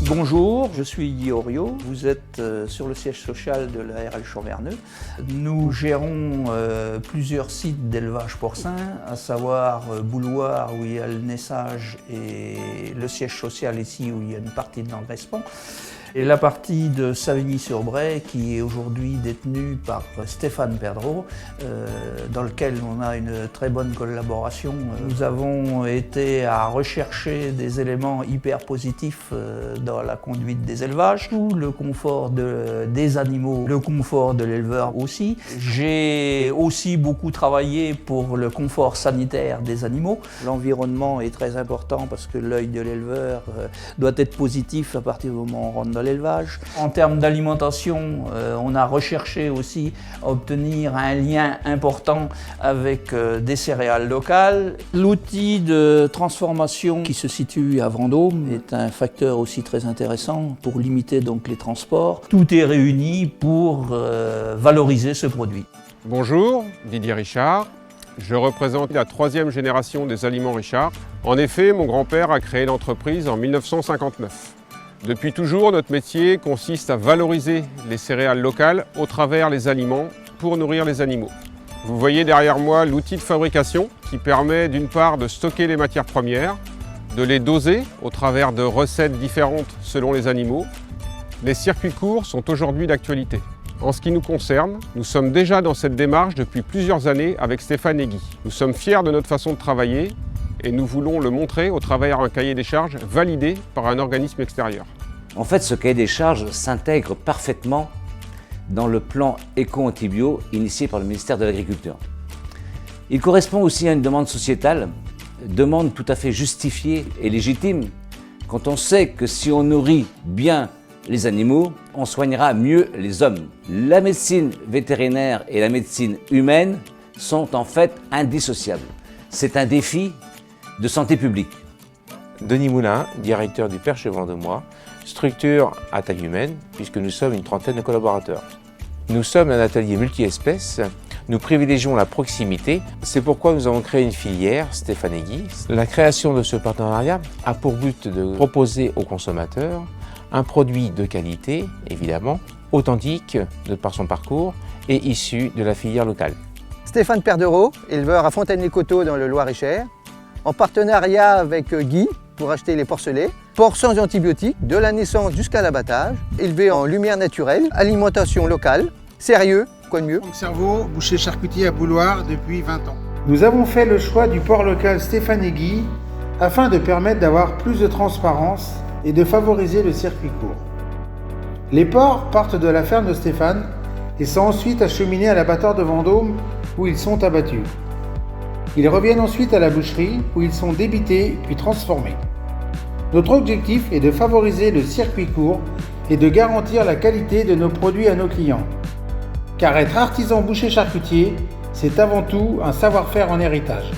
Bonjour, je suis Guy Oriot, vous êtes sur le siège social de l'ARL Champverneux. Nous gérons plusieurs sites d'élevage porcin, à savoir Bouloire où il y a le naissage et le siège social ici où il y a une partie de l'engraissement. Et la partie de Savigny-sur-Bray qui est aujourd'hui détenue par Stéphane Perdreau, dans lequel on a une très bonne collaboration. Nous avons été à rechercher des éléments hyper positifs dans la conduite des élevages, tout le confort des animaux, le confort de l'éleveur aussi. J'ai aussi beaucoup travaillé pour le confort sanitaire des animaux. L'environnement est très important parce que l'œil de l'éleveur doit être positif à partir du moment où on rentre dans l'élevage. En termes d'alimentation, on a recherché aussi à obtenir un lien important avec des céréales locales. L'outil de transformation qui se situe à Vendôme est un facteur aussi très intéressant pour limiter donc les transports. Tout est réuni pour valoriser ce produit. Bonjour, Didier Richard. Je représente la troisième génération des Aliments Richard. En effet, mon grand-père a créé l'entreprise en 1959. Depuis toujours, notre métier consiste à valoriser les céréales locales au travers les aliments pour nourrir les animaux. Vous voyez derrière moi l'outil de fabrication qui permet d'une part de stocker les matières premières, de les doser au travers de recettes différentes selon les animaux. Les circuits courts sont aujourd'hui d'actualité. En ce qui nous concerne, nous sommes déjà dans cette démarche depuis plusieurs années avec Stéphane et Guy. Nous sommes fiers de notre façon de travailler et nous voulons le montrer au travers d'un cahier des charges validé par un organisme extérieur. En fait, ce cahier des charges s'intègre parfaitement dans le plan éco-antibio initié par le ministère de l'Agriculture. Il correspond aussi à une demande sociétale, demande tout à fait justifiée et légitime, quand on sait que si on nourrit bien les animaux, on soignera mieux les hommes. La médecine vétérinaire et la médecine humaine sont en fait indissociables. C'est un défi de santé publique. Denis Moulin, directeur du Perche Vendômois, structure à taille humaine puisque nous sommes une trentaine de collaborateurs. Nous sommes un atelier multi-espèces, nous privilégions la proximité, c'est pourquoi nous avons créé une filière, Stéphane et Guy. La création de ce partenariat a pour but de proposer aux consommateurs un produit de qualité, évidemment, authentique de par son parcours et issu de la filière locale. Stéphane Perdreau, éleveur à Fontaine-les-Coteaux dans le Loir-et-Cher, en partenariat avec Guy pour acheter les porcelets, porcs sans antibiotiques, de la naissance jusqu'à l'abattage, élevés en lumière naturelle, alimentation locale, sérieux, quoi de mieux. Franck Cerveau, boucher charcutier à Bouloire depuis 20 ans. Nous avons fait le choix du porc local Stéphane et Guy afin de permettre d'avoir plus de transparence et de favoriser le circuit court. Les porcs partent de la ferme de Stéphane et sont ensuite acheminés à l'abattoir de Vendôme où ils sont abattus. Ils reviennent ensuite à la boucherie où ils sont débités puis transformés. Notre objectif est de favoriser le circuit court et de garantir la qualité de nos produits à nos clients. Car être artisan boucher charcutier, c'est avant tout un savoir-faire en héritage.